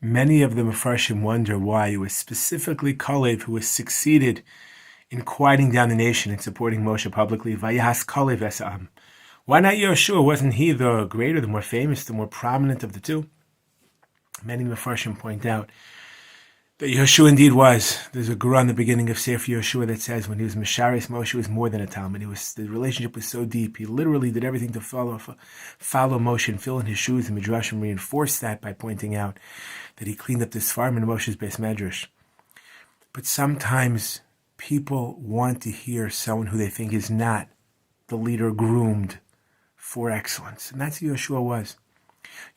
Many of the Mefarshim wonder why it was specifically Kavel who was succeeded in quieting down the nation and supporting Moshe publicly. Vayas Kavel esam. Why not Yehoshua? Wasn't he the greater, the more famous, the more prominent of the two? Many Mefarshim point out that Yehoshua indeed was. There's a Gura in the beginning of Sefer Yehoshua that says when he was Mesharis, Moshe was more than a Talmud. The relationship was so deep. He literally did everything to follow Moshe and fill in his shoes. And Midrashim reinforced that by pointing out that he cleaned up the Sfarim in Moshe's Beis Medrash. But sometimes people want to hear someone who they think is not the leader groomed for excellence. And that's who Yehoshua was.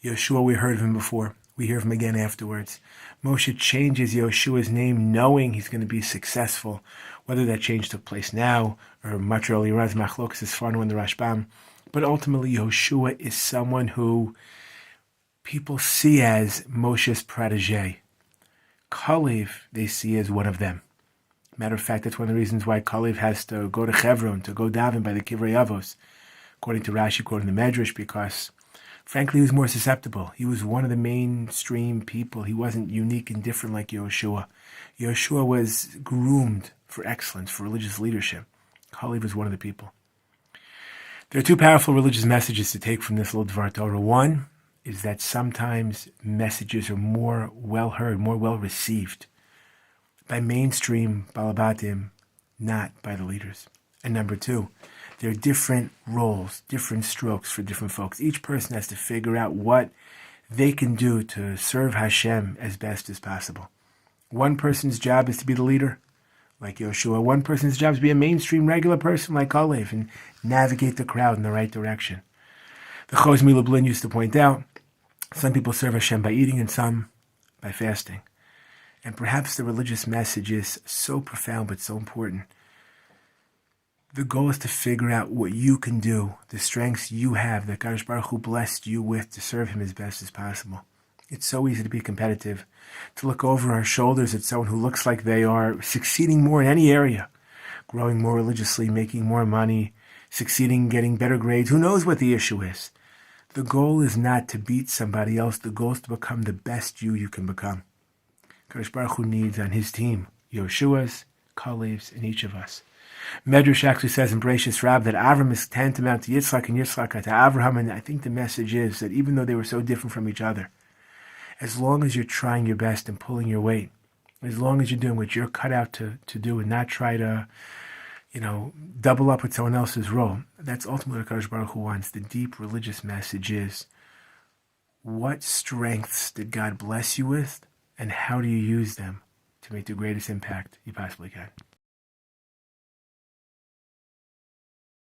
Yehoshua, we heard of him before. We hear of him again afterwards. Moshe changes Yehoshua's name knowing he's going to be successful. Whether that change took place now or much earlier, as Machlokas is Farnu in the Rashbam. But ultimately, Yehoshua is someone who people see as Moshe's protege. Kavel, they see as one of them. Matter of fact, that's one of the reasons why Kavel has to go to Hebron, to go daven by the Kivrei Avos, according to Rashi, quoting the Medrash, because frankly, he was more susceptible. He was one of the mainstream people. He wasn't unique and different like Yehoshua. Yehoshua was groomed for excellence, for religious leadership. Kavel was one of the people. There are two powerful religious messages to take from this little Dvar Torah. One is that sometimes messages are more well heard, more well received by mainstream Balabatim, not by the leaders. And number two, there are different roles, different strokes for different folks. Each person has to figure out what they can do to serve Hashem as best as possible. One person's job is to be the leader, like Yehoshua. One person's job is to be a mainstream, regular person like Kavel and navigate the crowd in the right direction. The Chozmi Lublin used to point out, some people serve Hashem by eating and some by fasting. And perhaps the religious message is so profound but so important. The goal is to figure out what you can do, the strengths you have that Kadosh Baruch Hu blessed you with to serve Him as best as possible. It's so easy to be competitive, to look over our shoulders at someone who looks like they are succeeding more in any area, growing more religiously, making more money, succeeding, getting better grades. Who knows what the issue is? The goal is not to beat somebody else. The goal is to become the best you can become. Kadosh Baruch Hu needs on His team Yehoshua's, Kalev's, and each of us. Medrash actually says in Bereshis Rab that Avram is tantamount to Yitzchak and Yitzchak to Avraham, and I think the message is that even though they were so different from each other, as long as you're trying your best and pulling your weight, as long as you're doing what you're cut out to do and not try to, double up with someone else's role, that's ultimately what Kadosh Baruch Hu wants. The deep religious message is, what strengths did God bless you with, and how do you use them to make the greatest impact you possibly can?